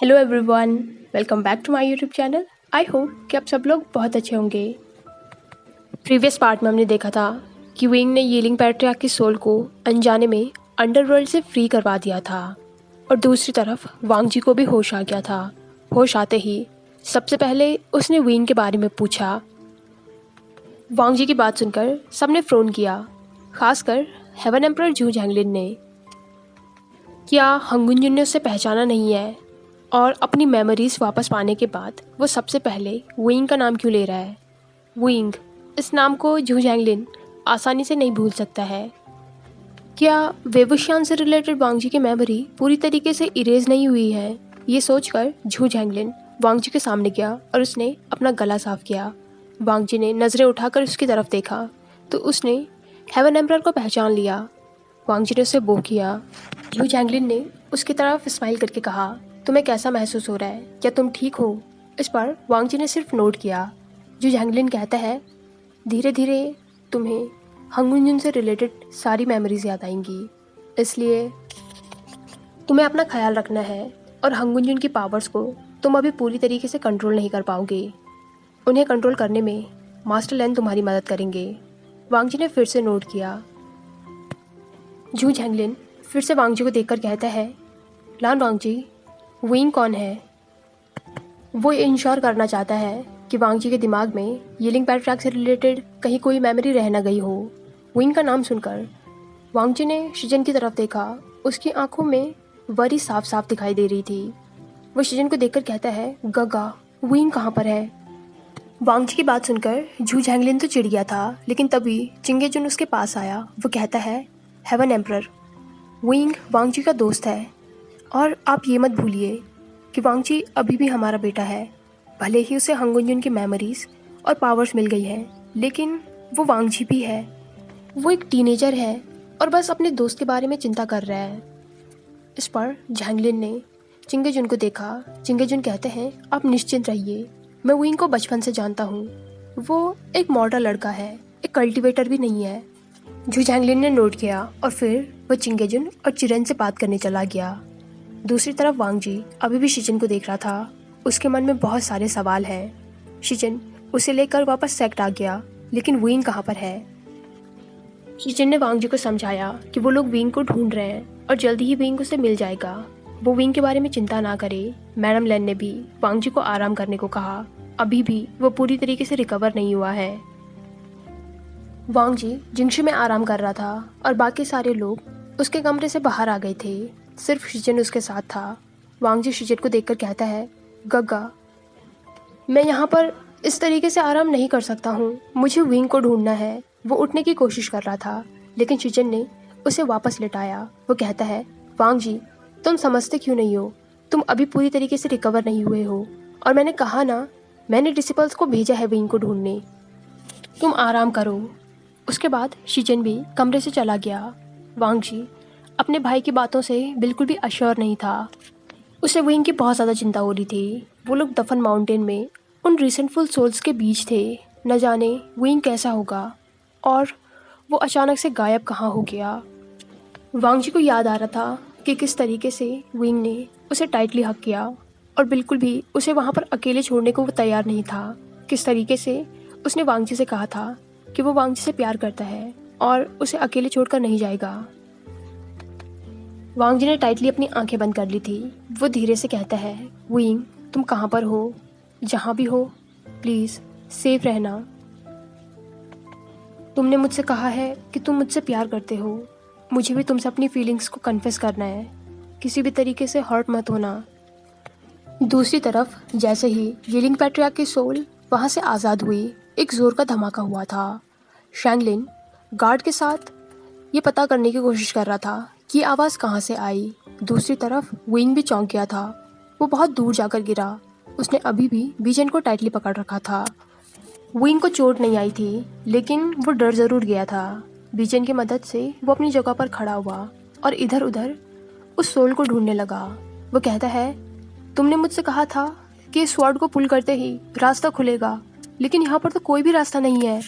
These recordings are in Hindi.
Hello everyone, welcome back to my YouTube channel. I hope कि आप सब लोग बहुत अच्छे होंगे। प्रीवियस पार्ट में हमने देखा था कि विंग ने यीलिंग पैट्रियार्क की सोल को अनजाने में अंडरवर्ल्ड से फ्री करवा दिया था और दूसरी तरफ वांग जी को भी होश आ गया था। होश आते ही सबसे पहले उसने विंग के बारे में पूछा। वांग जी की बात सुनकर सबने फ्रोन किया, खासकर हेवन एम्परर जू झैंगलिन ने। क्या हंगुंजुन ने उसे पहचाना नहीं है? और अपनी मेमोरीज वापस पाने के बाद वो सबसे पहले विंग का नाम क्यों ले रहा है? विंग, इस नाम को जू झैंगलिन आसानी से नहीं भूल सकता है। क्या वेवुशियान से रिलेटेड वांग जी की मेमोरी पूरी तरीके से इरेज नहीं हुई है? ये सोचकर जू झैंगलिन वांग जी के सामने गया और उसने अपना गला साफ किया। वांग जी ने नज़रें उठाकर उसकी तरफ देखा तो उसने हेवन एम्परर को पहचान लिया। वांग जी ने उसे बो किया। जू झैंगलिन ने उसकी तरफ स्माइल करके कहा, तुम्हें कैसा महसूस हो रहा है? क्या तुम ठीक हो? इस पर वांग जी ने सिर्फ नोट किया। जो झैंगलिन कहता है, धीरे धीरे तुम्हें हंगुंजुन से रिलेटेड सारी मेमोरीज याद आएंगी, इसलिए तुम्हें अपना ख्याल रखना है और हंगुंजुन की पावर्स को तुम अभी पूरी तरीके से कंट्रोल नहीं कर पाओगे। उन्हें कंट्रोल करने में मास्टर लैन तुम्हारी मदद करेंगे। वांग जी ने फिर से नोट किया। जू झैंगलिन फिर से वांग जी को देखकर कहता है, लान वांग जी, विंग कौन है? वो इंश्योर करना चाहता है कि वांग जी के दिमाग में यीलिंग पैट्रियार्क से रिलेटेड कहीं कोई मेमोरी रह ना गई हो। विंग का नाम सुनकर वांग जी ने शिजन की तरफ देखा। उसकी आंखों में वरी साफ साफ दिखाई दे रही थी। वो शिजन को देखकर कहता है, गगा, विंग कहाँ पर है? वांग जी की बात सुनकर जू झैंगलिन तो चिढ़ गया था, लेकिन तभी चिंगेजुन उसके पास आया। वो कहता है, हेवन एम्परर, विंग वांग जी का दोस्त है और आप ये मत भूलिए कि वांग जी अभी भी हमारा बेटा है। भले ही उसे हंगुंजुन की मेमोरीज और पावर्स मिल गई हैं, लेकिन वो वांग जी भी है। वो एक टीनेजर है और बस अपने दोस्त के बारे में चिंता कर रहा है। इस पर झैंगलिन ने चिंगेजुन को देखा। चिंगेजुन कहते हैं, आप निश्चिंत रहिए, मैं विंग को बचपन से जानता हूँ। वो एक मॉडल लड़का है, एक कल्टिवेटर भी नहीं है। जू झैंगलिन ने नोट किया और फिर वो चिंगेजुन और चिरेन से बात करने चला गया। दूसरी तरफ वांग जी अभी भी शिजन को देख रहा था। उसके मन में बहुत सारे सवाल हैं। शिजन उसे लेकर वापस सेक्ट आ गया, लेकिन विंग कहाँ पर है? शिजन ने वांग जी को समझाया कि वो लोग विंग को ढूंढ रहे हैं और जल्दी ही विंग उसे मिल जाएगा। वो विंग के बारे में चिंता ना करे। मैडम लैन ने भी वांग जी को आराम करने को कहा। अभी भी वो पूरी तरीके से रिकवर नहीं हुआ है। वांग जी जिंगशू में आराम कर रहा था और बाकी सारे लोग उसके कमरे से बाहर आ गए थे। सिर्फ शिजन उसके साथ था। वांग जी शिजन को देखकर कहता है, गग्गा, मैं यहाँ पर इस तरीके से आराम नहीं कर सकता हूँ, मुझे विंग को ढूंढना है। वो उठने की कोशिश कर रहा था, लेकिन शिजन ने उसे वापस लेटाया। वो कहता है, वांग जी, तुम समझते क्यों नहीं हो? तुम अभी पूरी तरीके से रिकवर नहीं हुए हो और मैंने कहा ना, मैंने डिसिपल्स को भेजा है विंग को ढूंढने। तुम आराम करो। उसके बाद शिजन भी कमरे से चला गया। वांग जी अपने भाई की बातों से बिल्कुल भी अश्योर नहीं था। उसे विंग की बहुत ज़्यादा चिंता हो रही थी। वो लोग दफन माउंटेन में उन रिसेंटफुल सोल्स के बीच थे। न जाने विंग कैसा होगा और वो अचानक से गायब कहाँ हो गया। वांग जी को याद आ रहा था कि किस तरीके से विंग ने उसे टाइटली हग किया और बिल्कुल भी उसे वहाँ पर अकेले छोड़ने को वो तैयार नहीं था। किस तरीके से उसने वांग जी से कहा था कि वो वांग जी से प्यार करता है और उसे अकेले छोड़कर नहीं जाएगा। वांग जी ने टाइटली अपनी आंखें बंद कर ली थी। वो धीरे से कहता है, विंग, तुम कहाँ पर हो? जहाँ भी हो, प्लीज़ सेफ रहना। तुमने मुझसे कहा है कि तुम मुझसे प्यार करते हो। मुझे भी तुमसे अपनी फीलिंग्स को कन्फेस करना है। किसी भी तरीके से हर्ट मत होना। दूसरी तरफ जैसे ही यीलिंग पैट्रियार्क की सोल वहाँ से आज़ाद हुई, एक ज़ोर का धमाका हुआ था। शैंगलिन गार्ड के साथ ये पता करने की कोशिश कर रहा था कि आवाज़ कहाँ से आई। दूसरी तरफ विंग भी चौंक गया था। वो बहुत दूर जाकर गिरा। उसने अभी भी बीजन को टाइटली पकड़ रखा था। विंग को चोट नहीं आई थी, लेकिन वो डर ज़रूर गया था। बीजन की मदद से वो अपनी जगह पर खड़ा हुआ और इधर उधर उस सोल को ढूंढने लगा। वो कहता है, तुमने मुझसे कहा था कि इस स्वॉर्ड को पुल करते ही रास्ता खुलेगा, लेकिन यहाँ पर तो कोई भी रास्ता नहीं है।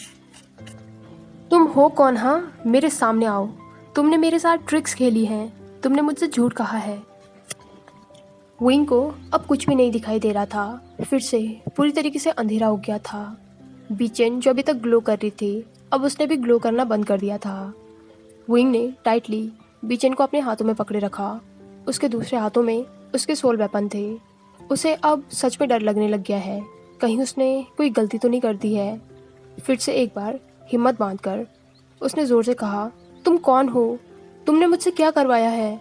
तुम हो कौन? हाँ, मेरे सामने आओ। तुमने मेरे साथ ट्रिक्स खेली हैं। तुमने मुझसे झूठ कहा है। विंग को अब कुछ भी नहीं दिखाई दे रहा था। फिर से पूरी तरीके से अंधेरा हो गया था। बीचेन जो अभी तक ग्लो कर रही थी, अब उसने भी ग्लो करना बंद कर दिया था। विंग ने टाइटली बीचेन को अपने हाथों में पकड़े रखा। उसके दूसरे हाथों में उसके सोल वेपन थे। उसे अब सच में डर लगने लग गया है, कहीं उसने कोई गलती तो नहीं कर दी है। फिर से एक बार हिम्मत बांधकर उसने ज़ोर से कहा, तुम कौन हो? तुमने मुझसे क्या करवाया है?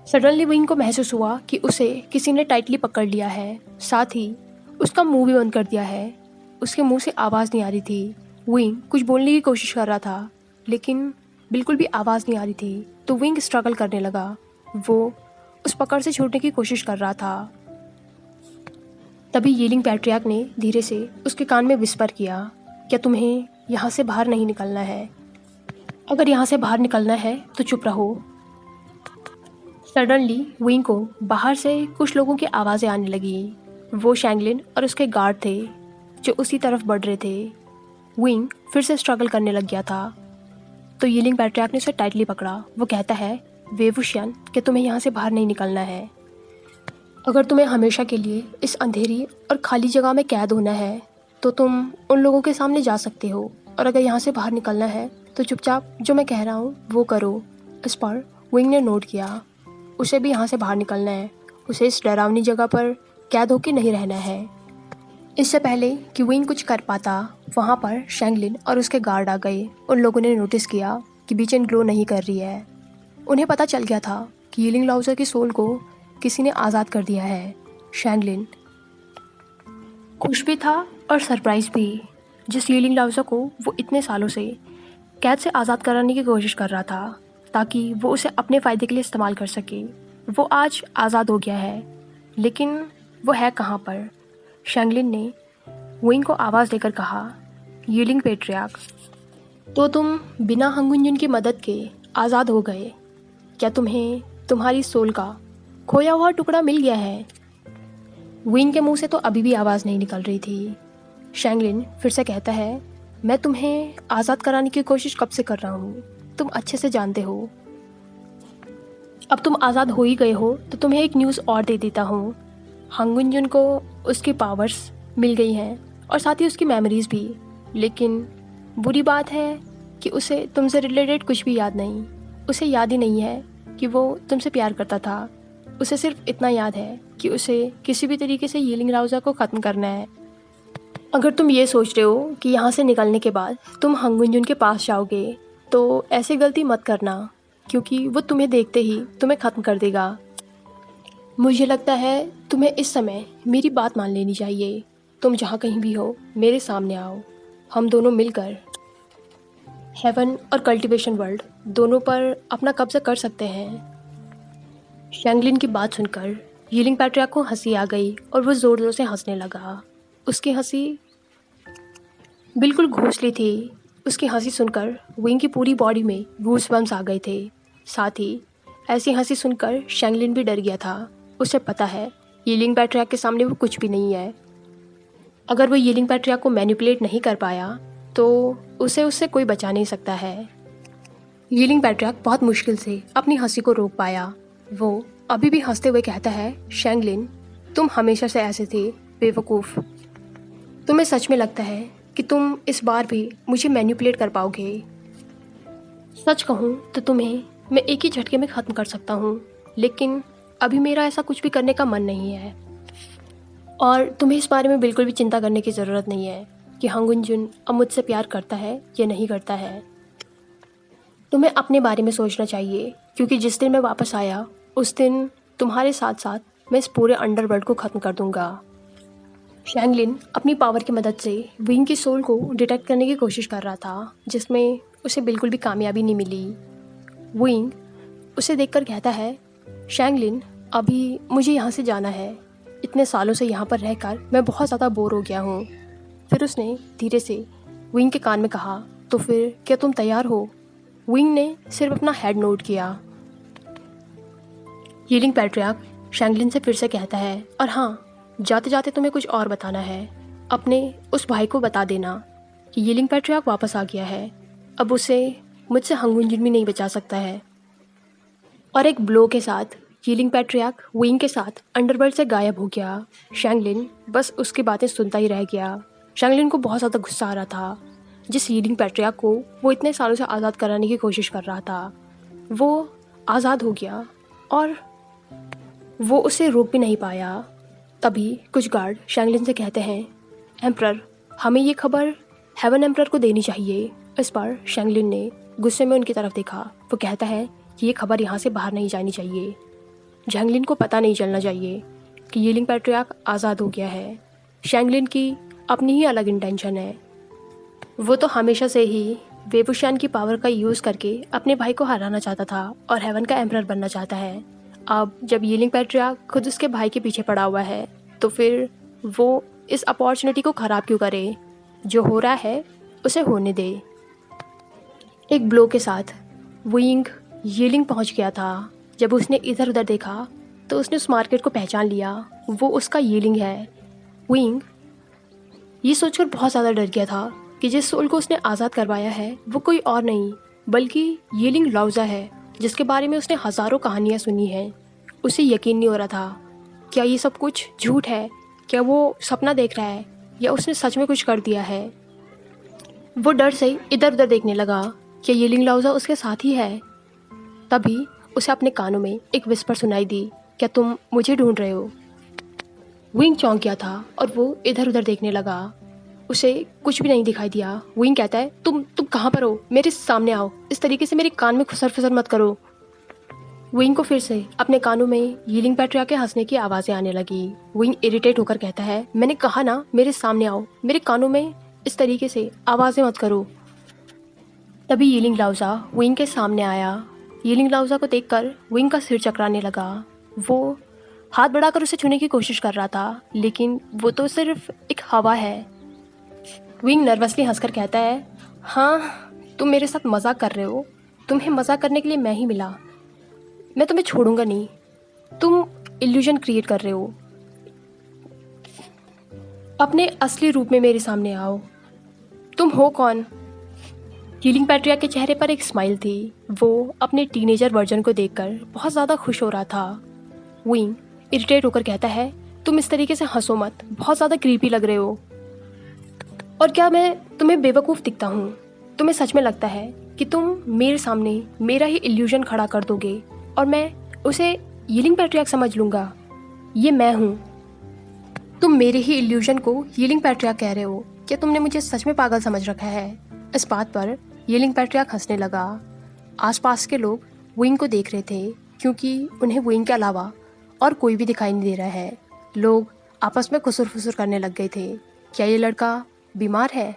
सडनली विंग को महसूस हुआ कि उसे किसी ने टाइटली पकड़ लिया है, साथ ही उसका मुंह भी बंद कर दिया है। उसके मुंह से आवाज़ नहीं आ रही थी। विंग कुछ बोलने की कोशिश कर रहा था, लेकिन बिल्कुल भी आवाज़ नहीं आ रही थी। तो विंग स्ट्रगल करने लगा। वो उस पकड़ से छूटने की कोशिश कर रहा था। तभी यीलिंग पैट्रियार्क ने धीरे से उसके कान में विस्पर किया, क्या तुम्हें यहाँ से बाहर नहीं निकलना है? अगर यहाँ से बाहर निकलना है तो चुप रहो। सडनली विंग को बाहर से कुछ लोगों की आवाज़ें आने लगी। वो शैंगलिन और उसके गार्ड थे जो उसी तरफ बढ़ रहे थे। विंग फिर से स्ट्रगल करने लग गया था। तो यीलिंग पैट्रियार्क ने उसे टाइटली पकड़ा। वो कहता है, वेवुशियन, कि तुम्हें यहाँ से बाहर नहीं निकलना है। अगर तुम्हें हमेशा के लिए इस अंधेरी और खाली जगह में कैद होना है तो तुम उन लोगों के सामने जा सकते हो, और अगर यहाँ से बाहर निकलना है तो चुपचाप जो मैं कह रहा हूँ वो करो। इस पर विंग ने नोट किया। उसे भी यहाँ से बाहर निकलना है। उसे इस डरावनी जगह पर कैद होकर नहीं रहना है। इससे पहले कि विंग कुछ कर पाता, वहाँ पर शैंगलिन और उसके गार्ड आ गए। उन लोगों ने नोटिस किया कि बीचेन ग्लो नहीं कर रही है। उन्हें पता चल गया था कि यीलिंग लाउज़र की सोल को किसी ने आज़ाद कर दिया है। शैंगलिन खुश भी था और सरप्राइज भी। जिस यीलिंग लाउज़र को वो इतने सालों से कैद से आज़ाद कराने की कोशिश कर रहा था ताकि वो उसे अपने फ़ायदे के लिए इस्तेमाल कर सके, वो आज आज़ाद हो गया है। लेकिन वो है कहाँ पर? शैंगलिन ने विंग को आवाज़ देकर कहा, यीलिंग पैट्रियार्क, तो तुम बिना हंगुंजुन की मदद के आज़ाद हो गए। क्या तुम्हें तुम्हारी सोल का खोया हुआ टुकड़ा मिल गया है? विंग के मुंह से तो अभी भी आवाज़ नहीं निकल रही थी। शैंगलिन फिर से कहता है, मैं तुम्हें आज़ाद कराने की कोशिश कब से कर रहा हूँ, तुम अच्छे से जानते हो। अब तुम आज़ाद हो ही गए हो तो तुम्हें एक न्यूज़ और दे देता हूँ। हंगुंजुन को उसकी पावर्स मिल गई हैं और साथ ही उसकी मेमोरीज भी। लेकिन बुरी बात है कि उसे तुमसे रिलेटेड कुछ भी याद नहीं। उसे याद ही नहीं है कि वो तुमसे प्यार करता था। उसे सिर्फ इतना याद है कि उसे किसी भी तरीके से यीलिंग लाउज़र को ख़त्म करना है। अगर तुम ये सोच रहे हो कि यहाँ से निकलने के बाद तुम हंगुंजुन के पास जाओगे तो ऐसी गलती मत करना, क्योंकि वो तुम्हें देखते ही तुम्हें ख़त्म कर देगा। मुझे लगता है तुम्हें इस समय मेरी बात मान लेनी चाहिए। तुम जहाँ कहीं भी हो मेरे सामने आओ। हम दोनों मिलकर हेवन और कल्टीवेशन वर्ल्ड दोनों पर अपना कब्जा कर सकते हैं। शैंगलिन की बात सुनकर यीलिंग पैट्रियार्क को हंसी आ गई और वो ज़ोर ज़ोर से हंसने लगा। उसकी हंसी बिल्कुल घोंसली थी। उसकी हंसी सुनकर विंग की पूरी बॉडी में गूज़बम्प्स आ गए थे। साथ ही ऐसी हंसी सुनकर शैंगलिन भी डर गया था। उसे पता है यीलिंग पैट्रियार्क के सामने वो कुछ भी नहीं है। अगर वो यीलिंग पैट्रियार्क को मैनिपुलेट नहीं कर पाया तो उसे उससे कोई बचा नहीं सकता है। यीलिंग पैट्रियार्क बहुत मुश्किल से अपनी हंसी को रोक पाया। वो अभी भी हंसते हुए कहता है, शैंगलिन, तुम हमेशा से ऐसे थे, बेवकूफ़। तुम्हें सच में लगता है कि तुम इस बार भी मुझे मैनिपुलेट कर पाओगे? सच कहूँ तो तुम्हें मैं एक ही झटके में ख़त्म कर सकता हूँ, लेकिन अभी मेरा ऐसा कुछ भी करने का मन नहीं है। और तुम्हें इस बारे में बिल्कुल भी चिंता करने की ज़रूरत नहीं है कि हंगुंजुन अब मुझसे प्यार करता है या नहीं करता है। तुम्हें अपने बारे में सोचना चाहिए, क्योंकि जिस दिन मैं वापस आया उस दिन तुम्हारे साथ साथ मैं इस पूरे अंडरवर्ल्ड को ख़त्म कर दूंगा। शैंगलिन अपनी पावर की मदद से विंग की सोल को डिटेक्ट करने की कोशिश कर रहा था, जिसमें उसे बिल्कुल भी कामयाबी नहीं मिली। विंग उसे देखकर कहता है, शैंगलिन, अभी मुझे यहाँ से जाना है। इतने सालों से यहाँ पर रहकर मैं बहुत ज़्यादा बोर हो गया हूँ। फिर उसने धीरे से विंग के कान में कहा, तो फिर क्या तुम तैयार हो? विंग ने सिर्फ अपना हेड नोट किया। यीलिंग पैट्रियार्क शैंगलिन से फिर से कहता है, और हाँ, जाते जाते तुम्हें कुछ और बताना है। अपने उस भाई को बता देना कि यीलिंग पैट्रियार्क वापस आ गया है। अब उसे मुझसे हंगुंजुन भी नहीं बचा सकता है। और एक ब्लो के साथ यीलिंग पैट्रियार्क विंग के साथ अंडरवर्ल्ड से गायब हो गया। शैंगलिन बस उसकी बातें सुनता ही रह गया। शैंगलिन को बहुत ज़्यादा गुस्सा आ रहा था, जिस यीलिंग पैट्रियार्क को वो इतने सालों से आज़ाद कराने की कोशिश कर रहा था। वो आज़ाद हो गया और वो उसे रोक भी नहीं पाया। तभी कुछ गार्ड शैंगलिन से कहते हैं, एम्परर, हमें ये खबर हेवन एम्परर को देनी चाहिए। इस पर शैंगलिन ने गुस्से में उनकी तरफ देखा। वो कहता है कि ये खबर यहाँ से बाहर नहीं जानी चाहिए। शैंगलिन को पता नहीं चलना चाहिए कि यीलिंग पैट्रियार्क आज़ाद हो गया है। शैंगलिन की अपनी ही अलग इंटेंशन है। वो तो हमेशा से ही वेबुशियान की पावर का यूज़ करके अपने भाई को हराना चाहता था और हेवन का एम्परर बनना चाहता है। अब जब यीलिंग पैट्रियार्क खुद उसके भाई के पीछे पड़ा हुआ है, तो फिर वो इस अपॉर्चुनिटी को ख़राब क्यों करे। जो हो रहा है उसे होने दे। एक ब्लो के साथ विंग यीलिंग पहुंच गया था। जब उसने इधर उधर देखा तो उसने उस मार्केट को पहचान लिया। वो उसका यीलिंग है। विंग ये सोचकर बहुत ज़्यादा डर गया था कि जिस सोल को उसने आज़ाद करवाया है वो कोई और नहीं बल्कि यीलिंग लाउज़ा है, जिसके बारे में उसने हज़ारों कहानियाँ सुनी हैं। उसे यकीन नहीं हो रहा था, क्या ये सब कुछ झूठ है? क्या वो सपना देख रहा है या उसने सच में कुछ कर दिया है? वो डर से इधर उधर देखने लगा। क्या यीलिंग लाउज़ा उसके साथ ही है? तभी उसे अपने कानों में एक विस्पर सुनाई दी, क्या तुम मुझे ढूंढ रहे हो? विंग चौंक गया था और वो इधर उधर देखने लगा। उसे कुछ भी नहीं दिखाई दिया। विंग कहता है, तुम कहाँ पर हो? मेरे सामने आओ। इस तरीके से मेरे कान में खुसर फुसर मत करो। विंग को फिर से अपने कानों में यीलिंग पैट्रियार्क के हंसने की आवाज़ें आने लगी। विंग इरिटेट होकर कहता है, मैंने कहा ना मेरे सामने आओ, मेरे कानों में इस तरीके से आवाज़ें मत करो। तभी यीलिंग लाउज़ा विंग के सामने आया। यीलिंग लाउज़ा को देखकर विंग का सिर चकराने लगा। वो हाथ बढ़ाकर उसे छूने की कोशिश कर रहा था, लेकिन वो तो सिर्फ एक हवा है। विंग नर्वसली हंसकर कहता है, हाँ तुम मेरे साथ मजाक कर रहे हो। तुम्हें मजाक करने के लिए मैं ही मिला। मैं तुम्हें छोड़ूंगा नहीं। तुम इल्यूजन क्रिएट कर रहे हो। अपने असली रूप में मेरे सामने आओ। तुम हो कौन? यीलिंग पैट्रियार्क के चेहरे पर एक स्माइल थी। वो अपने टीनेजर वर्जन को देखकर बहुत ज़्यादा खुश हो रहा था। विंग इरिटेट होकर कहता है, तुम इस तरीके से हंसो मत, बहुत ज़्यादा क्रीपी लग रहे हो। और क्या मैं तुम्हें बेवकूफ़ दिखता हूँ? तुम्हें सच में लगता है कि तुम मेरे सामने मेरा ही इल्यूजन खड़ा कर दोगे और मैं उसे यीलिंग पैट्रियार्क समझ लूँगा? ये मैं हूँ। तुम मेरे ही इल्यूजन को यीलिंग पैट्रियार्क कह रहे हो? क्या तुमने मुझे सच में पागल समझ रखा है? इस बात पर यीलिंग पैट्रियार्क हंसने लगा। आसपास के लोग विंग को देख रहे थे, क्योंकि उन्हें विंग के अलावा और कोई भी दिखाई नहीं दे रहा है। लोग आपस में खुसुर फुसुर करने लग गए थे। क्या ये लड़का बीमार है?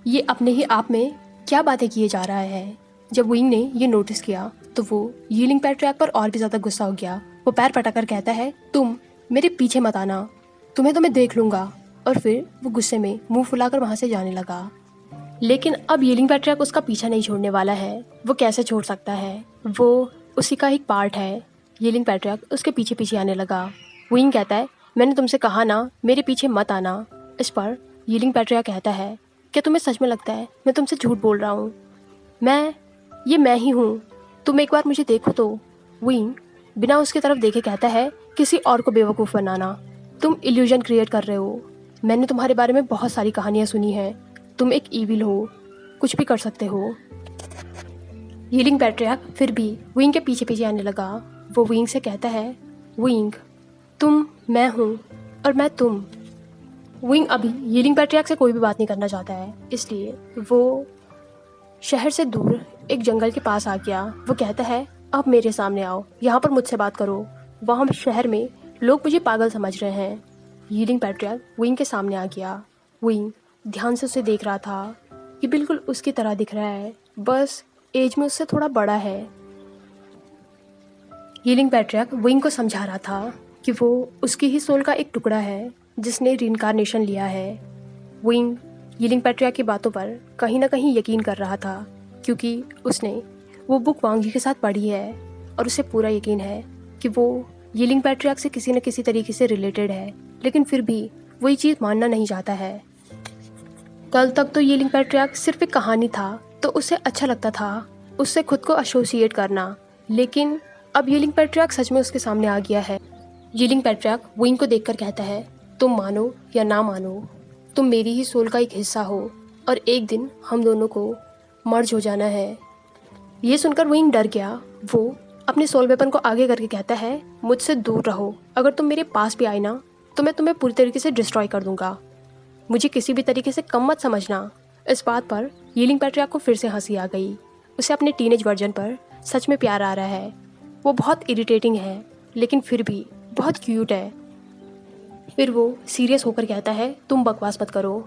ये अपने ही आप में क्या बातें किए जा रहा है? जब विंग ने ये नोटिस किया तो वो यीलिंग पैट्रियार्क पर और भी ज़्यादा गुस्सा हो गया। वो पैर पटाकर कहता है, तुम मेरे पीछे मत आना, तुम्हें तो मैं देख लूँगा। और फिर वो गुस्से में मुंह फुलाकर वहाँ से जाने लगा। लेकिन अब यीलिंग पैट्रियार्क उसका पीछा नहीं छोड़ने वाला है। वो कैसे छोड़ सकता है? वो उसी का एक पार्ट है। यीलिंग पैट्रियार्क उसके पीछे पीछे आने लगा। विंग कहता है, मैंने तुमसे कहा ना मेरे पीछे मत आना। इस पर यीलिंग पैट्रियार्क कहता है, क्या तुम्हें सच में लगता है मैं तुमसे झूठ बोल रहा हूँ? ये मैं ही हूँ। तुम एक बार मुझे देखो तो। विंग बिना उसकी तरफ देखे कहता है, किसी और को बेवकूफ़ बनाना। तुम इल्यूजन क्रिएट कर रहे हो। मैंने तुम्हारे बारे में बहुत सारी कहानियाँ सुनी हैं। तुम एक ईविल हो, कुछ भी कर सकते हो। यीलिंग पैट्रियार्क फिर भी विंग के पीछे पीछे आने लगा। वो विंग से कहता है, विंग तुम मैं हूँ और मैं तुम। विंग अभी यीलिंग पैट्रियार्क से कोई भी बात नहीं करना चाहता है, इसलिए वो शहर से दूर एक जंगल के पास आ गया। वो कहता है, अब मेरे सामने आओ, यहाँ पर मुझसे बात करो। वहाँ शहर में लोग मुझे पागल समझ रहे हैं। यीलिंग पैट्रियार्क विंग के सामने आ गया। विंग ध्यान से उसे देख रहा था। ये बिल्कुल उसकी तरह दिख रहा है, बस एज में उससे थोड़ा बड़ा है। यीलिंग पैट्रियार्क विंग को समझा रहा था कि वो उसकी ही सोल का एक टुकड़ा है जिसने रीइंकार्नेशन लिया है। विंग यीलिंग पैट्रियार्क की बातों पर कहीं ना कहीं यकीन कर रहा था, क्योंकि उसने वो बुक वांग जी के साथ पढ़ी है और उसे पूरा यकीन है कि वो यीलिंग पैट्रियार्क से किसी न किसी तरीके से रिलेटेड है। लेकिन फिर भी वो ये चीज़ मानना नहीं चाहता है। कल तक तो यीलिंग पैट्रियार्क सिर्फ एक कहानी था, तो उसे अच्छा लगता था उससे खुद को एसोसिएट करना। लेकिन अब यीलिंग पैट्रियार्क सच में उसके सामने आ गया है। यीलिंग पैट्रियार्क विंग को देखकर कहता है, तुम मानो या ना मानो, तुम मेरी ही सोल का एक हिस्सा हो और एक दिन हम दोनों को मर्ज हो जाना है। ये सुनकर विंग डर गया। वो अपने सोल वेपन को आगे करके कहता है, मुझसे दूर रहो, अगर तुम मेरे पास भी आए ना तो मैं तुम्हें पूरी तरीके से डिस्ट्रॉय कर दूंगा। मुझे किसी भी तरीके से कम मत समझना। इस बात पर यीलिंग पैट्रियार्क को फिर से हंसी आ गई। उसे अपने टीनेज वर्जन पर सच में प्यार आ रहा है। वो बहुत इरिटेटिंग है लेकिन फिर भी बहुत क्यूट है। फिर वो सीरियस होकर कहता है, तुम बकवास मत करो।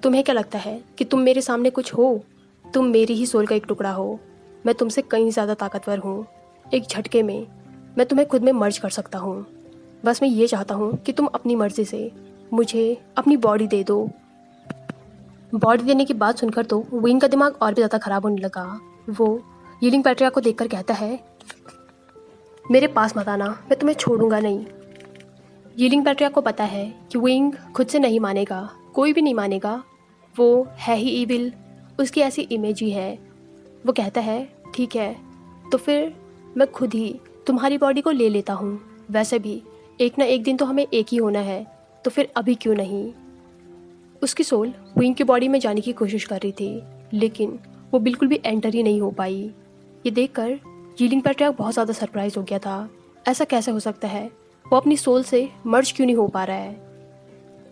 तुम्हें क्या लगता है कि तुम मेरे सामने कुछ हो? तुम मेरी ही सोल का एक टुकड़ा हो। मैं तुमसे कहीं ज़्यादा ताकतवर हूँ। एक झटके में मैं तुम्हें खुद में मर्ज कर सकता हूँ। बस मैं ये चाहता हूँ कि तुम अपनी मर्जी से मुझे अपनी बॉडी दे दो। बॉडी देने की बात सुनकर तो विंग का दिमाग और भी ज़्यादा ख़राब होने लगा। वो यीलिंग पैट्रियार्क को देखकर कहता है, मेरे पास मत आना, मैं तुम्हें छोड़ूंगा नहीं। यीलिंग पैट्रियार्क को पता है कि विंग खुद से नहीं मानेगा, कोई भी नहीं मानेगा। वो है ही ईविल, उसकी ऐसी इमेज ही है। वो कहता है, ठीक है तो फिर मैं खुद ही तुम्हारी बॉडी को ले लेता हूँ। वैसे भी एक ना एक दिन तो हमें एक ही होना है, तो फिर अभी क्यों नहीं। उसकी सोल विंग की बॉडी में जाने की कोशिश कर रही थी लेकिन वो बिल्कुल भी एंटर ही नहीं हो पाई। ये देखकर यीलिंग पैट्रियार्क बहुत ज़्यादा सरप्राइज हो गया था। ऐसा कैसे हो सकता है? वो अपनी सोल से मर्ज क्यों नहीं हो पा रहा है?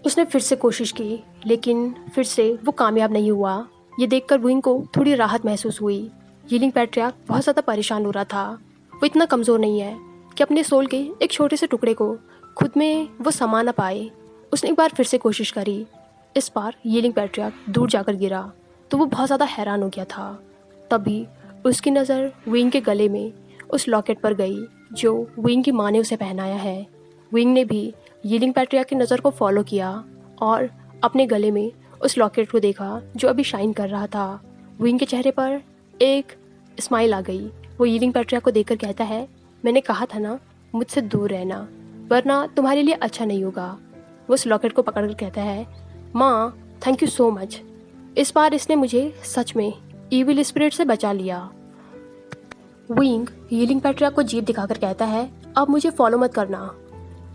उसने फिर से कोशिश की लेकिन फिर से वो कामयाब नहीं हुआ। ये देखकर विंग को थोड़ी राहत महसूस हुई। यीलिंग पैट्रियार्क बहुत ज़्यादा परेशान हो रहा था। वो इतना कमज़ोर नहीं है कि अपने सोल के एक छोटे से टुकड़े को खुद में वो समा ना पाए। उसने एक बार फिर से कोशिश करी। इस बार यीलिंग पैट्रियार्क दूर जाकर गिरा तो वो बहुत ज़्यादा हैरान हो गया था। तभी उसकी नज़र विंग के गले में उस लॉकेट पर गई जो विंग की माँ ने उसे पहनाया है। विंग ने भी यीलिंग पैट्रियार्क की नज़र को फॉलो किया और अपने गले में उस लॉकेट को देखा जो अभी शाइन कर रहा था। विंग के चेहरे पर एक स्माइल आ गई। वो यीलिंग पैट्रियार्क को देखकर कहता है, मैंने कहा था ना मुझसे दूर रहना, वरना तुम्हारे लिए अच्छा नहीं होगा। वो उस लॉकेट को पकड़कर कहता है, माँ थैंक यू सो मच, इस बार इसने मुझे सच में ईविल स्पिरिट से बचा लिया। विंग यीलिंग पैट्रियार्क को जीभ दिखाकर कहता है, अब मुझे फॉलो मत करना,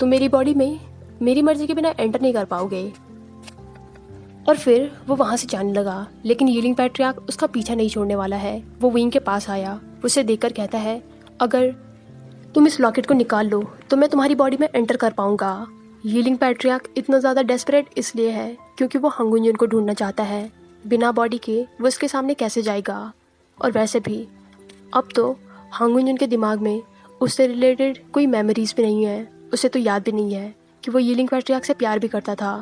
तुम मेरी बॉडी में मेरी मर्जी के बिना एंटर नहीं कर पाओगे। और फिर वो वहाँ से जाने लगा लेकिन यीलिंग पैट्रियार्क उसका पीछा नहीं छोड़ने वाला है। वो विंग के पास आया, उसे देखकर कहता है, अगर तुम इस लॉकेट को निकाल लो तो मैं तुम्हारी बॉडी में एंटर कर पाऊंगा। यीलिंग पैट्रियार्क इतना ज़्यादा डेस्परेट इसलिए है क्योंकि वो हंगुंजन को ढूंढना चाहता है। बिना बॉडी के वो उसके सामने कैसे जाएगा? और वैसे भी अब तो हंगुंजन के दिमाग में उससे रिलेटेड कोई मेमोरीज भी नहीं है। उसे तो याद भी नहीं है कि वो यीलिंग पैट्रियार्क से प्यार भी करता था।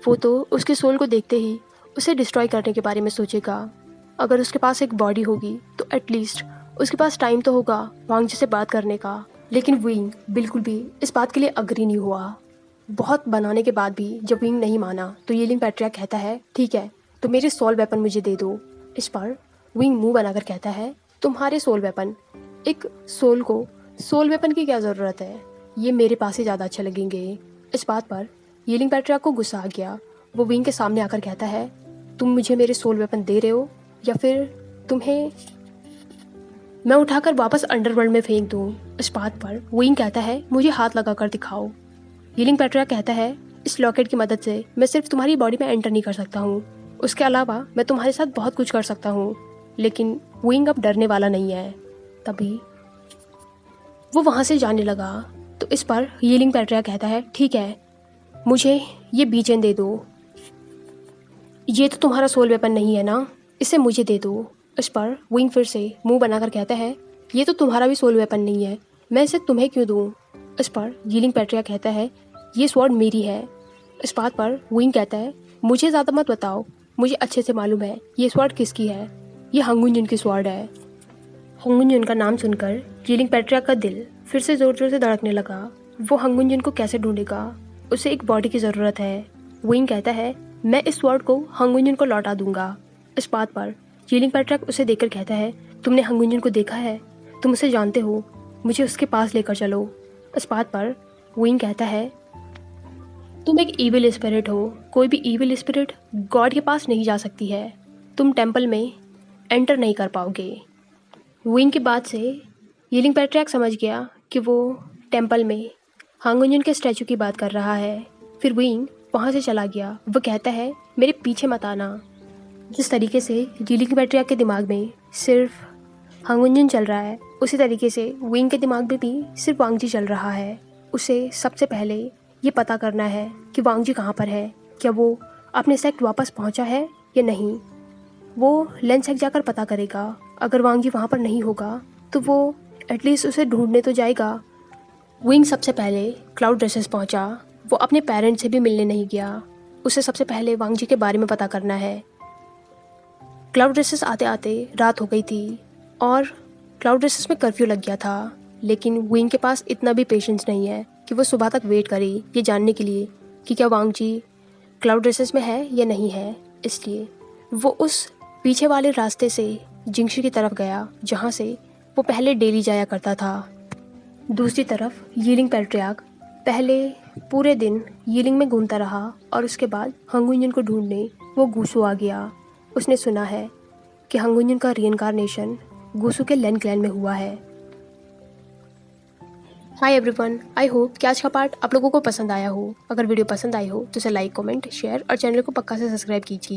वो तो उसके सोल को देखते ही उसे डिस्ट्रॉय करने के बारे में सोचेगा। अगर उसके पास एक बॉडी होगी तो एटलीस्ट उसके पास टाइम तो होगा वांग जी से बात करने का। लेकिन विंग बिल्कुल भी इस बात के लिए अग्री नहीं हुआ। बहुत बनाने के बाद भी जब विंग नहीं माना तो यीलिंग पैट्रियार्क कहता है, ठीक है तो मेरे सोल वेपन मुझे दे दो। इस पर विंग मुंह बनाकर कहता है, तुम्हारे सोल वेपन? एक सोल को सोल वेपन की क्या ज़रूरत है? ये मेरे पास ही ज़्यादा अच्छे लगेंगे। इस बात पर यीलिंग पैट्रियार्क को गुस्सा आ गया। वो विंग के सामने आकर कहता है, तुम मुझे मेरे सोल वेपन दे रहे हो या फिर तुम्हें मैं उठाकर वापस अंडरवर्ल्ड में फेंक दूँ? इस बात पर विंग कहता है, मुझे हाथ लगा कर दिखाओ। यीलिंग पैट्रियार्क कहता है, इस लॉकेट की मदद से मैं सिर्फ तुम्हारी बॉडी में एंटर नहीं कर सकता हूँ, उसके अलावा मैं तुम्हारे साथ बहुत कुछ कर सकता हूँ। लेकिन विंग अब डरने वाला नहीं है। तभी वो वहाँ से जाने लगा तो इस पर यीलिंग पैट्रियार्क कहता है, ठीक है मुझे ये बीचेन दे दो। ये तो तुम्हारा सोल वेपन नहीं है ना, इसे मुझे दे दो। इस पर विंग फिर से मुंह बनाकर कहता है, ये तो तुम्हारा भी सोल वेपन नहीं है, मैं इसे तुम्हें क्यों दूँ? इस पर यीलिंग पैट्रियार्क कहता है, ये स्वॉर्ड मेरी है। इस बात पर विंग कहता है, मुझे ज़्यादा मत बताओ, मुझे अच्छे से मालूम है ये स्वॉर्ड किसकी है। ये हंगुंजन की स्वॉर्ड है। हंगुंजन का नाम सुनकर यीलिंग पैट्रियार्क का दिल फिर से ज़ोर ज़ोर से धड़कने लगा। वो हंगुंजन को कैसे ढूंढेगा? उसे एक बॉडी की ज़रूरत है। विंग कहता है, मैं इस स्वॉर्ड को हंगुंजन को लौटा दूंगा। इस बात पर यीलिंग पैट्रियार्क उसे देखकर कहता है, तुमने हंगुंजन को देखा है? तुम उसे जानते हो? मुझे उसके पास लेकर चलो। इस बात पर विंग कहता है, तुम एक ईविल स्पिरिट हो, कोई भी ईविल स्पिरिट गॉड के पास नहीं जा सकती है, तुम टेंपल में एंटर नहीं कर पाओगे। विंग की बात से यीलिंग पैट्रियार्क समझ गया कि वो टेम्पल में हांगुंजन के स्टैचू की बात कर रहा है। फिर विंग वहाँ से चला गया। वो कहता है मेरे पीछे मत आना। जिस तरीके से यीलिंग पैट्रियार्क के दिमाग में सिर्फ हांगुंजन चल रहा है, उसी तरीके से विंग के दिमाग में भी सिर्फ वांग जी चल रहा है। उसे सबसे पहले ये पता करना है कि वांग जी कहाँ पर है, क्या वो अपने सेक्ट वापस पहुँचा है या नहीं। वो लेंस सेक्ट जाकर पता करेगा। अगर वांग जी वहाँ पर नहीं होगा तो वो एटलीस्ट उसे ढूंढने तो जाएगा। विंग सबसे पहले क्लाउड ड्रेसेस पहुँचा। वो अपने पेरेंट्स से भी मिलने नहीं गया। उसे सबसे पहले वांग जी के बारे में पता करना है। क्लाउड ड्रेसेस आते आते रात हो गई थी और क्लाउड ड्रेसेस में कर्फ्यू लग गया था। लेकिन विंग के पास इतना भी पेशेंस नहीं है कि वो सुबह तक वेट करे ये जानने के लिए कि क्या वांग जी क्लाउड ड्रेसेस में है या नहीं है। इसलिए वो उस पीछे वाले रास्ते से जिंगशी की तरफ गया जहाँ से वो पहले डेली जाया करता था। दूसरी तरफ यीलिंग पैट्रियार्क पहले पूरे दिन यीलिंग में घूमता रहा और उसके बाद हांगुंजन को ढूंढने वो गूसू आ गया। उसने सुना है कि हांगुंजन का रीइंकार्नेशन गूसू के लेन क्लैन में हुआ है। हाय एवरीवन, आई होप कि आज का पार्ट आप लोगों को पसंद आया हो। अगर वीडियो पसंद आई हो तो इसे लाइक, कमेंट, शेयर और चैनल को पक्का से सब्सक्राइब कीजिए।